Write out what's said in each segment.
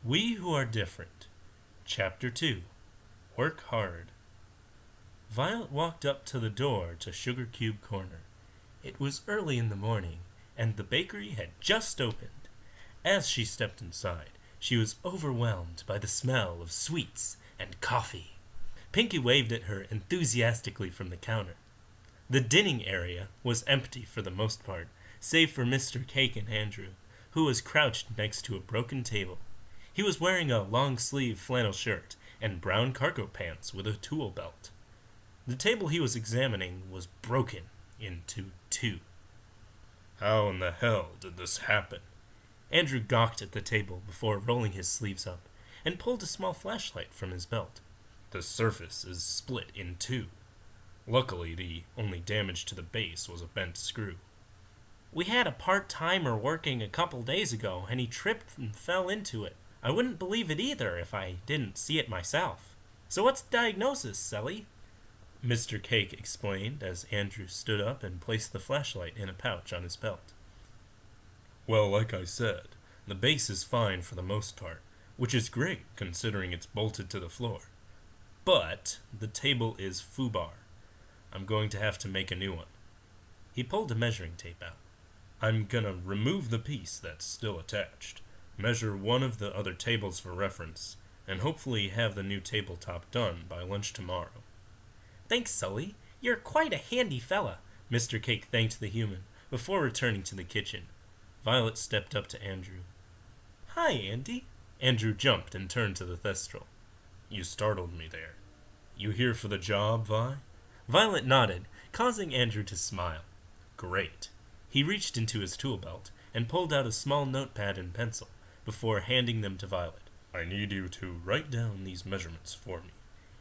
We Who Are Different, Chapter 2, Work Hard. Violet walked up to the door to Sugar Cube Corner. It was early in the morning, and the bakery had just opened. As she stepped inside, she was overwhelmed by the smell of sweets and coffee. Pinky waved at her enthusiastically from the counter. The dining area was empty for the most part, save for Mr. Cake and Andrew, who was crouched next to a broken table. He was wearing a long-sleeve flannel shirt and brown cargo pants with a tool belt. The table he was examining was broken into two. How in the hell did this happen? Andrew gawked at the table before rolling his sleeves up and pulled a small flashlight from his belt. The surface is split in two. Luckily, the only damage to the base was a bent screw. We had a part-timer working a couple days ago, and he tripped and fell into it. I wouldn't believe it either if I didn't see it myself. So what's the diagnosis, Sally? Mr. Cake explained as Andrew stood up and placed the flashlight in a pouch on his belt. Well, like I said, the base is fine for the most part, which is great considering it's bolted to the floor. But the table is foobar. I'm going to have to make a new one. He pulled a measuring tape out. I'm gonna remove the piece that's still attached, measure one of the other tables for reference, and hopefully have the new tabletop done by lunch tomorrow. Thanks, Sully. You're quite a handy fella, Mr. Cake thanked the human, before returning to the kitchen. Violet stepped up to Andrew. Hi, Andy. Andrew jumped and turned to the Thestral. You startled me there. You here for the job, Vi? Violet nodded, causing Andrew to smile. Great. He reached into his tool belt and pulled out a small notepad and pencil before handing them to Violet. I need you to write down these measurements for me.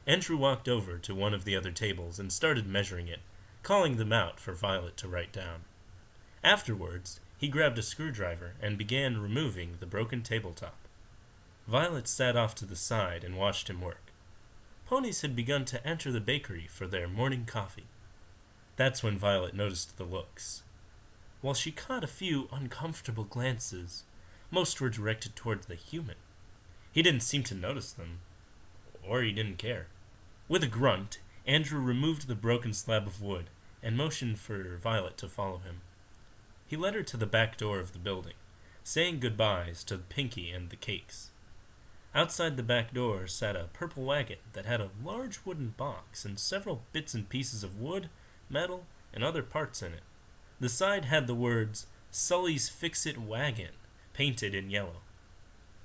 Andrew walked over to one of the other tables and started measuring it, calling them out for Violet to write down. Afterwards, he grabbed a screwdriver and began removing the broken tabletop. Violet sat off to the side and watched him work. Ponies had begun to enter the bakery for their morning coffee. That's when Violet noticed the looks. While she caught a few uncomfortable glances, most were directed towards the human. He didn't seem to notice them, or he didn't care. With a grunt, Andrew removed the broken slab of wood and motioned for Violet to follow him. He led her to the back door of the building, saying goodbyes to Pinky and the Cakes. Outside the back door sat a purple wagon that had a large wooden box and several bits and pieces of wood, metal, and other parts in it. The side had the words, Sully's Fix-It Wagon, painted in yellow.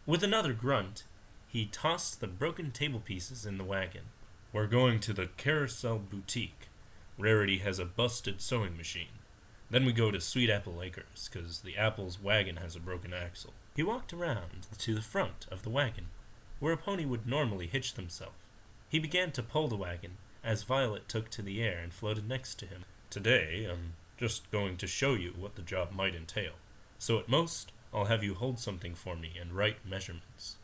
With another grunt, he tossed the broken table pieces in the wagon. We're going to the Carousel Boutique. Rarity has a busted sewing machine. Then we go to Sweet Apple Acres, 'cause the Apple's wagon has a broken axle. He walked around to the front of the wagon, where a pony would normally hitch themselves. He began to pull the wagon, as Violet took to the air and floated next to him. Today, I'm just going to show you what the job might entail. So at most, I'll have you hold something for me and write measurements.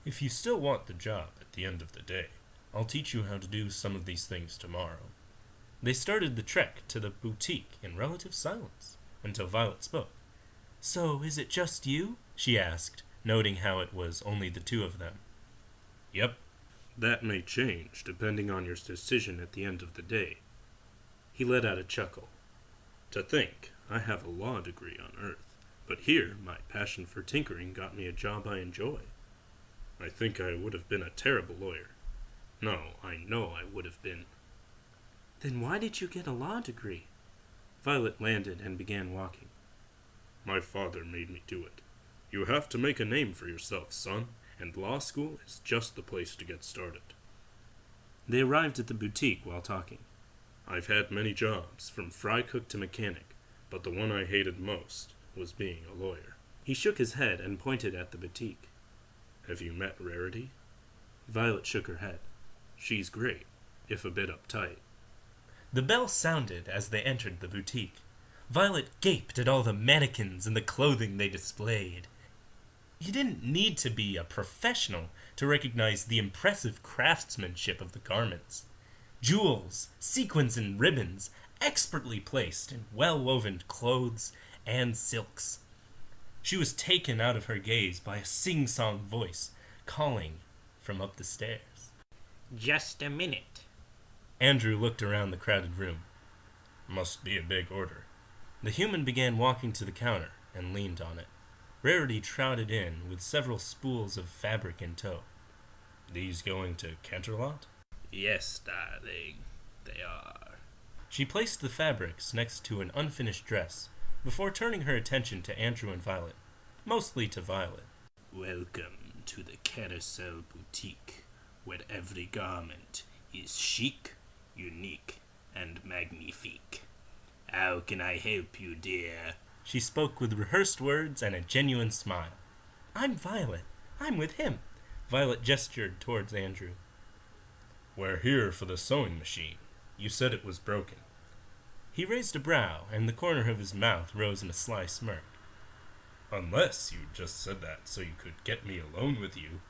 If you still want the job at the end of the day, I'll teach you how to do some of these things tomorrow. They started the trek to the boutique in relative silence, until Violet spoke. So, is it just you? She asked, noting how it was only the two of them. Yep. That may change, depending on your decision at the end of the day. He let out a chuckle. To think, I have a law degree on Earth, but here my passion for tinkering got me a job I enjoy. I think I would have been a terrible lawyer. No, I know I would have been. Then why did you get a law degree? Violet landed and began walking. My father made me do it. You have to make a name for yourself, son, and law school is just the place to get started. They arrived at the boutique while talking. I've had many jobs, from fry cook to mechanic, but the one I hated most was being a lawyer. He shook his head and pointed at the boutique. Have you met Rarity? Violet shook her head. She's great, if a bit uptight. The bell sounded as they entered the boutique. Violet gaped at all the mannequins and the clothing they displayed. You didn't need to be a professional to recognize the impressive craftsmanship of the garments. Jewels, sequins, and ribbons, expertly placed in well-woven clothes and silks. She was taken out of her gaze by a sing-song voice calling from up the stairs. Just a minute. Andrew looked around the crowded room. Must be a big order. The human began walking to the counter and leaned on it. Rarity trotted in with several spools of fabric in tow. These going to Canterlot? Yes, darling, they are. She placed the fabrics next to an unfinished dress before turning her attention to Andrew and Violet, mostly to Violet. Welcome to the Carousel Boutique, where every garment is chic, unique, and magnifique. How can I help you, dear? She spoke with rehearsed words and a genuine smile. I'm Violet. I'm with him. Violet gestured towards Andrew. We're here for the sewing machine. You said it was broken. He raised a brow, and the corner of his mouth rose in a sly smirk. Unless you just said that so you could get me alone with you.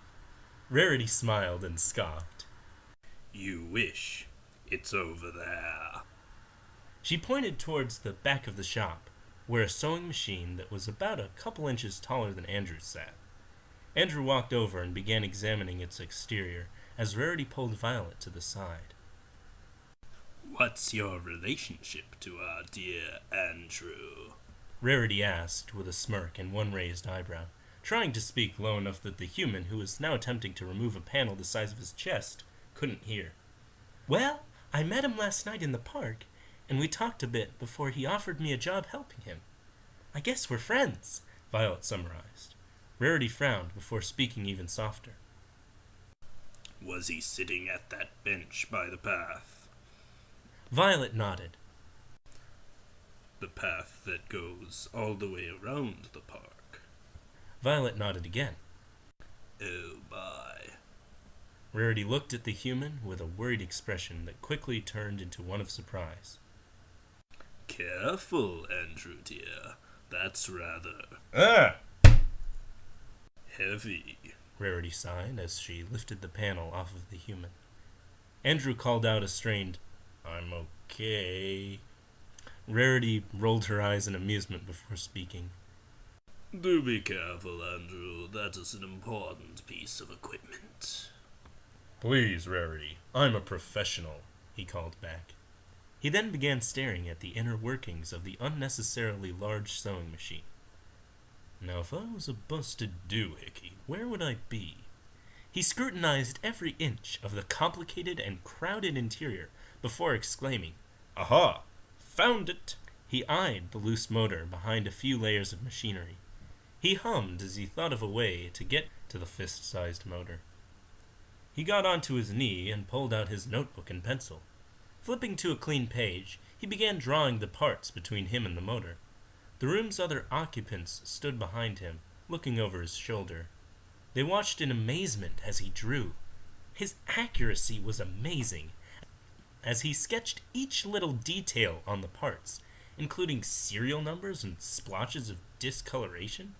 Rarity smiled and scoffed. You wish. It's over there. She pointed towards the back of the shop, where a sewing machine that was about a couple inches taller than Andrew's sat. Andrew walked over and began examining its exterior as Rarity pulled Violet to the side. What's your relationship to our dear Andrew? Rarity asked with a smirk and one raised eyebrow, trying to speak low enough that the human, who was now attempting to remove a panel the size of his chest, couldn't hear. Well, I met him last night in the park, and we talked a bit before he offered me a job helping him. I guess we're friends, Violet summarized. Rarity frowned before speaking even softer. Was he sitting at that bench by the path? Violet nodded. The path that goes all the way around the park. Violet nodded again. Oh, my. Rarity looked at the human with a worried expression that quickly turned into one of surprise. Careful, Andrew dear. That's rather... heavy. Rarity sighed as she lifted the panel off of the human. Andrew called out a strained, I'm okay. Rarity rolled her eyes in amusement before speaking. Do be careful, Andrew. That is an important piece of equipment. Please, Rarity. I'm a professional, he called back. He then began staring at the inner workings of the unnecessarily large sewing machine. Now, if I was a busted doohickey, where would I be? He scrutinized every inch of the complicated and crowded interior before exclaiming, Aha! Found it! He eyed the loose motor behind a few layers of machinery. He hummed as he thought of a way to get to the fist-sized motor. He got onto his knee and pulled out his notebook and pencil. Flipping to a clean page, he began drawing the parts between him and the motor. The room's other occupants stood behind him, looking over his shoulder. They watched in amazement as he drew. His accuracy was amazing, as he sketched each little detail on the parts, including serial numbers and splotches of discoloration.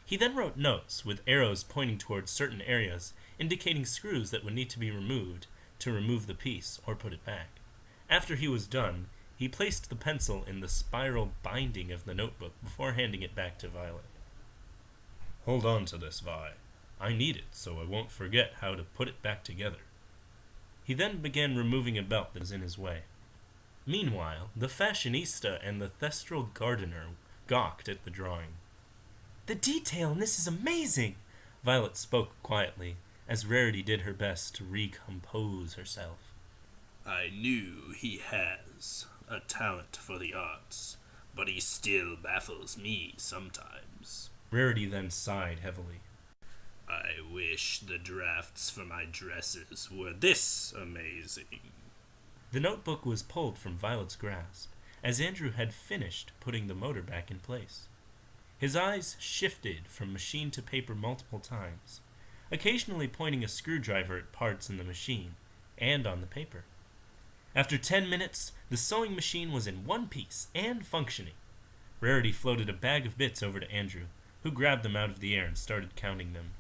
He then wrote notes with arrows pointing towards certain areas, indicating screws that would need to be removed to remove the piece or put it back. After he was done, he placed the pencil in the spiral binding of the notebook before handing it back to Violet. Hold on to this, Vi. I need it so I won't forget how to put it back together. He then began removing a belt that was in his way. Meanwhile, the fashionista and the thestral gardener gawked at the drawing. The detail in this is amazing, Violet spoke quietly, as Rarity did her best to recompose herself. I knew he has a talent for the arts, but he still baffles me sometimes. Rarity then sighed heavily. I wish the drafts for my dresses were this amazing. The notebook was pulled from Violet's grasp, as Andrew had finished putting the motor back in place. His eyes shifted from machine to paper multiple times, occasionally pointing a screwdriver at parts in the machine and on the paper. After 10 minutes, the sewing machine was in one piece and functioning. Rarity floated a bag of bits over to Andrew, who grabbed them out of the air and started counting them.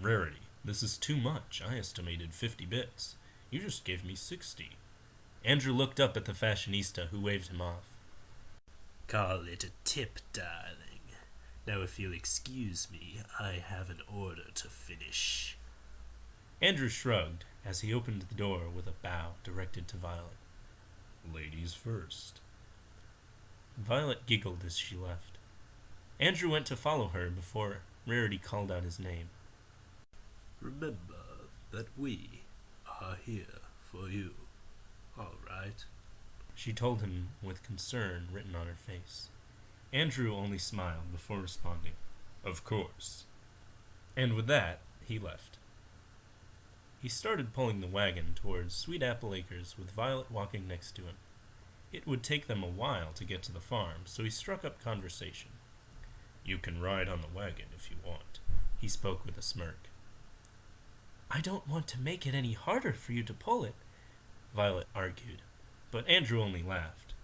Rarity, this is too much. I estimated 50 bits. You just gave me 60. Andrew looked up at the fashionista, who waved him off. Call it a tip, darling. Now, if you'll excuse me, I have an order to finish. Andrew shrugged as he opened the door with a bow directed to Violet. Ladies first. Violet giggled as she left. Andrew went to follow her before Rarity called out his name. Remember that we are here for you, all right? She told him with concern written on her face. Andrew only smiled before responding, Of course. and with that, he left. He started pulling the wagon towards Sweet Apple Acres with Violet walking next to him. It would take them a while to get to the farm, so he struck up conversation. You can ride on the wagon if you want. He spoke with a smirk. I don't want to make it any harder for you to pull it, Violet argued, but Andrew only laughed.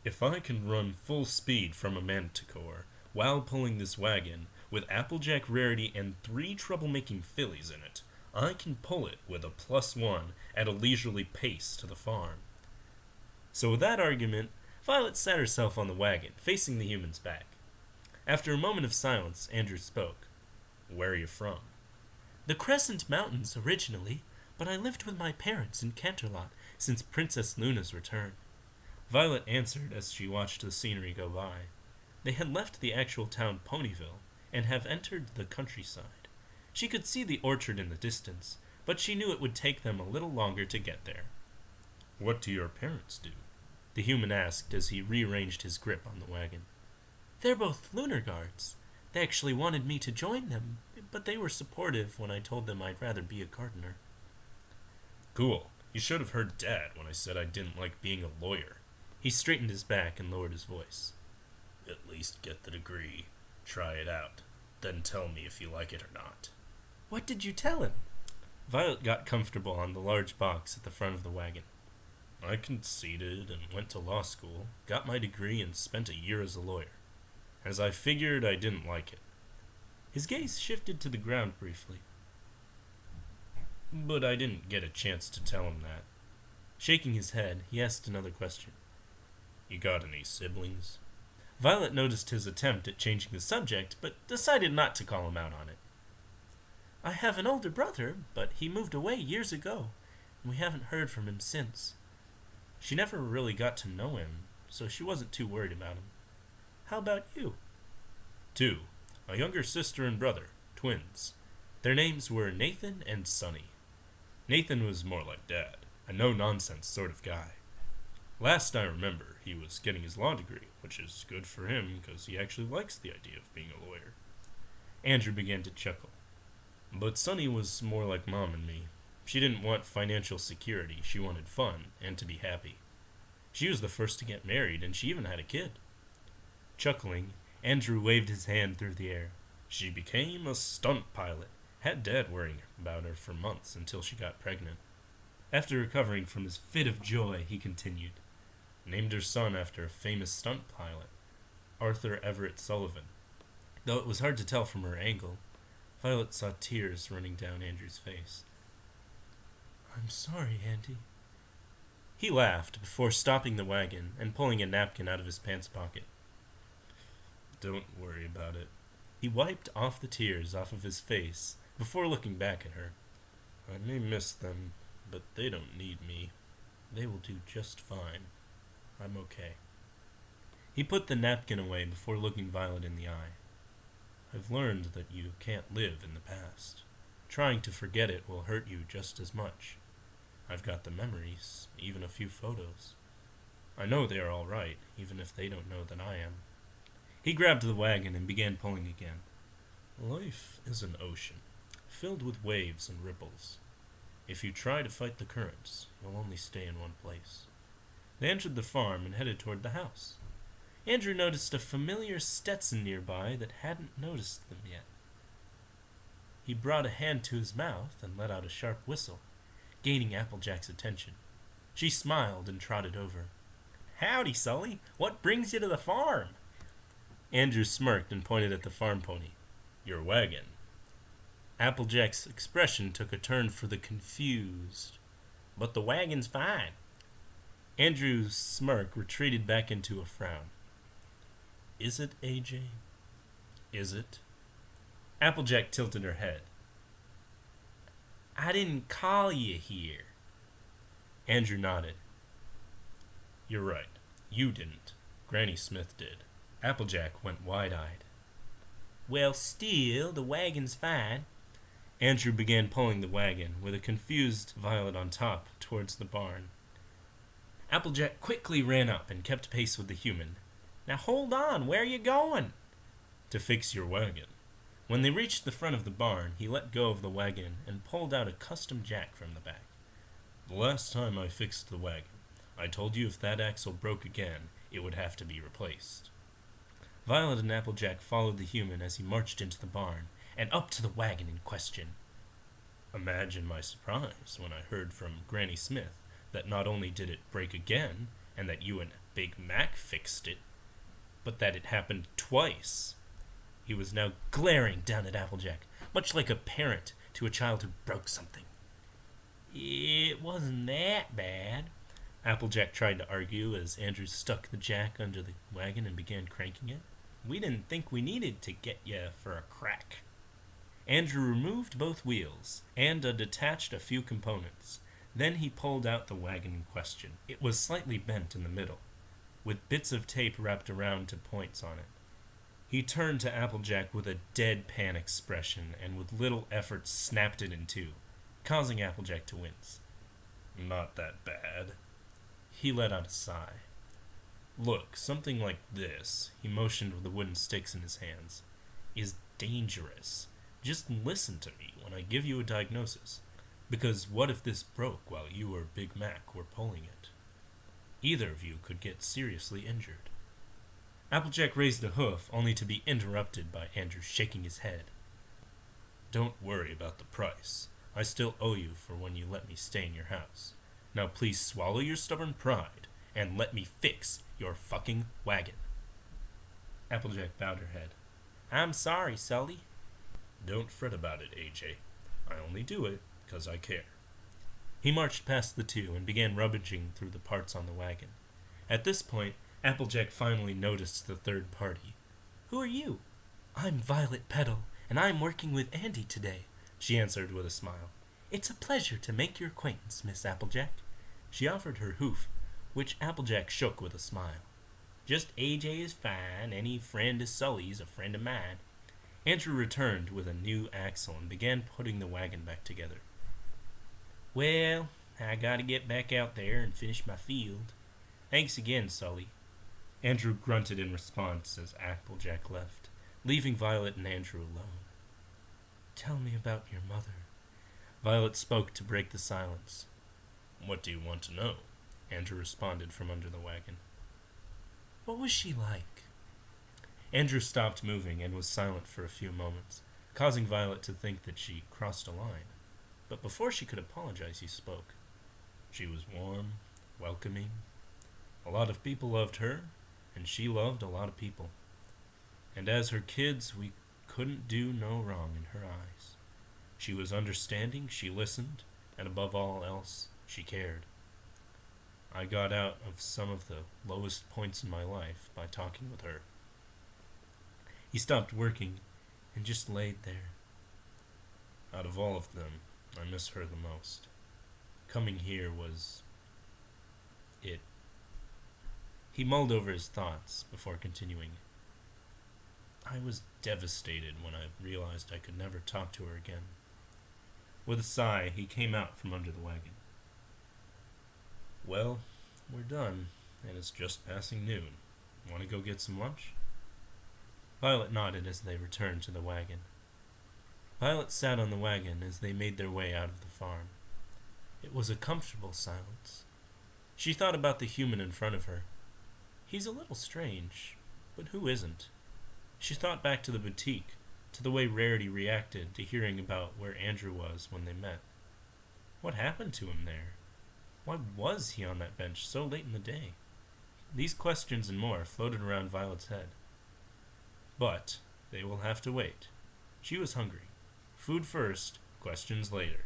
If I can run full speed from a manticore while pulling this wagon with Applejack Rarity and 3 troublemaking fillies in it, I can pull it with a +1 at a leisurely pace to the farm. So with that argument, Violet sat herself on the wagon, facing the human's back. After a moment of silence, Andrew spoke. Where are you from? The Crescent Mountains originally, but I lived with my parents in Canterlot since Princess Luna's return. Violet answered as she watched the scenery go by. They had left the actual town Ponyville and have entered the countryside. She could see the orchard in the distance, but she knew it would take them a little longer to get there. What do your parents do? The human asked as he rearranged his grip on the wagon. They're both lunar guards. They actually wanted me to join them, but they were supportive when I told them I'd rather be a gardener. Cool. You should have heard Dad when I said I didn't like being a lawyer. He straightened his back and lowered his voice. At least get the degree. Try it out. Then tell me if you like it or not. What did you tell him? Violet got comfortable on the large box at the front of the wagon. I conceded and went to law school, got my degree, and spent a year as a lawyer. As I figured, I didn't like it. His gaze shifted to the ground briefly. But I didn't get a chance to tell him that. Shaking his head, he asked another question. You got any siblings? Violet noticed his attempt at changing the subject, but decided not to call him out on it. I have an older brother, but he moved away years ago, and we haven't heard from him since. She never really got to know him, so she wasn't too worried about him. How about you? 2. A younger sister and brother, twins. Their names were Nathan and Sonny. Nathan was more like Dad, a no-nonsense sort of guy. Last I remember, he was getting his law degree, which is good for him because he actually likes the idea of being a lawyer. Andrew began to chuckle. But Sonny was more like Mom and me. She didn't want financial security, she wanted fun and to be happy. She was the first to get married, and she even had a kid. Chuckling, Andrew waved his hand through the air. She became a stunt pilot, had Dad worrying about her for months until she got pregnant. After recovering from his fit of joy, he continued. Named her son after a famous stunt pilot, Arthur Everett Sullivan. Though it was hard to tell from her angle, Violet saw tears running down Andrew's face. I'm sorry, Auntie. He laughed before stopping the wagon and pulling a napkin out of his pants pocket. Don't worry about it. He wiped off the tears off of his face before looking back at her. I may miss them, but they don't need me. They will do just fine. I'm okay. He put the napkin away before looking Violet in the eye. I've learned that you can't live in the past. Trying to forget it will hurt you just as much. I've got the memories, even a few photos. I know they are all right, even if they don't know that I am. He grabbed the wagon and began pulling again. Life is an ocean, filled with waves and ripples. If you try to fight the currents, you'll only stay in one place. They entered the farm and headed toward the house. Andrew noticed a familiar Stetson nearby that hadn't noticed them yet. He brought a hand to his mouth and let out a sharp whistle, gaining Applejack's attention. She smiled and trotted over. Howdy, Sully. What brings you to the farm? Andrew smirked and pointed at the farm pony. Your wagon. Applejack's expression took a turn for the confused. But the wagon's fine. Andrew's smirk retreated back into a frown. Is it, AJ? Is it? Applejack tilted her head. I didn't call you here. Andrew nodded. You're right. You didn't. Granny Smith did. Applejack went wide-eyed. Well, still, the wagon's fine. Andrew began pulling the wagon, with a confused Violet on top, towards the barn. Applejack quickly ran up and kept pace with the human. Now hold on, where are you going? To fix your wagon. When they reached the front of the barn, he let go of the wagon and pulled out a custom jack from the back. The last time I fixed the wagon, I told you if that axle broke again, it would have to be replaced. Violet and Applejack followed the human as he marched into the barn and up to the wagon in question. Imagine my surprise when I heard from Granny Smith that not only did it break again, and that you and Big Mac fixed it, but that it happened twice. He was now glaring down at Applejack, much like a parent to a child who broke something. It wasn't that bad, Applejack tried to argue as Andrew stuck the jack under the wagon and began cranking it. We didn't think we needed to get you for a crack. Andrew removed both wheels and detached a few components. Then he pulled out the wagon in question. It was slightly bent in the middle, with bits of tape wrapped around to points on it. He turned to Applejack with a deadpan expression and with little effort snapped it in two, causing Applejack to wince. Not that bad. He let out a sigh. Look, something like this, he motioned with the wooden sticks in his hands, is dangerous. Just listen to me when I give you a diagnosis. Because what if this broke while you or Big Mac were pulling it? Either of you could get seriously injured. Applejack raised a hoof, only to be interrupted by Andrew shaking his head. Don't worry about the price. I still owe you for when you let me stay in your house. Now please swallow your stubborn pride and let me fix your fucking wagon. Applejack bowed her head. I'm sorry, Sully. Don't fret about it, AJ. I only do it because I care. He marched past the two and began rummaging through the parts on the wagon. At this point, Applejack finally noticed the third party. Who are you? I'm Violet Petal, and I'm working with Andy today, she answered with a smile. It's a pleasure to make your acquaintance, Miss Applejack. She offered her hoof, which Applejack shook with a smile. Just AJ is fine. Any friend of Sully's a friend of mine. Andrew returned with a new axle and began putting the wagon back together. Well, I gotta get back out there and finish my field. Thanks again, Sully. Andrew grunted in response as Applejack left, leaving Violet and Andrew alone. Tell me about your mother. Violet spoke to break the silence. What do you want to know? Andrew responded from under the wagon. What was she like? Andrew stopped moving and was silent for a few moments, causing Violet to think that she crossed a line. But before she could apologize, he spoke. She was warm, welcoming. A lot of people loved her, and she loved a lot of people. And as her kids, we couldn't do no wrong in her eyes. She was understanding, she listened, and above all else, she cared. I got out of some of the lowest points in my life by talking with her. He stopped working and just laid there. Out of all of them, I miss her the most. Coming here was it. He mulled over his thoughts before continuing. I was devastated when I realized I could never talk to her again. With a sigh, he came out from under the wagon. Well, we're done, and it's just passing noon. Want to go get some lunch? Violet nodded as they returned to the wagon. Violet sat on the wagon as they made their way out of the farm. It was a comfortable silence. She thought about the human in front of her. He's a little strange, but who isn't? She thought back to the boutique, to the way Rarity reacted to hearing about where Andrew was when they met. What happened to him there? Why was he on that bench so late in the day? These questions and more floated around Violet's head. But they will have to wait. She was hungry. Food first, questions later.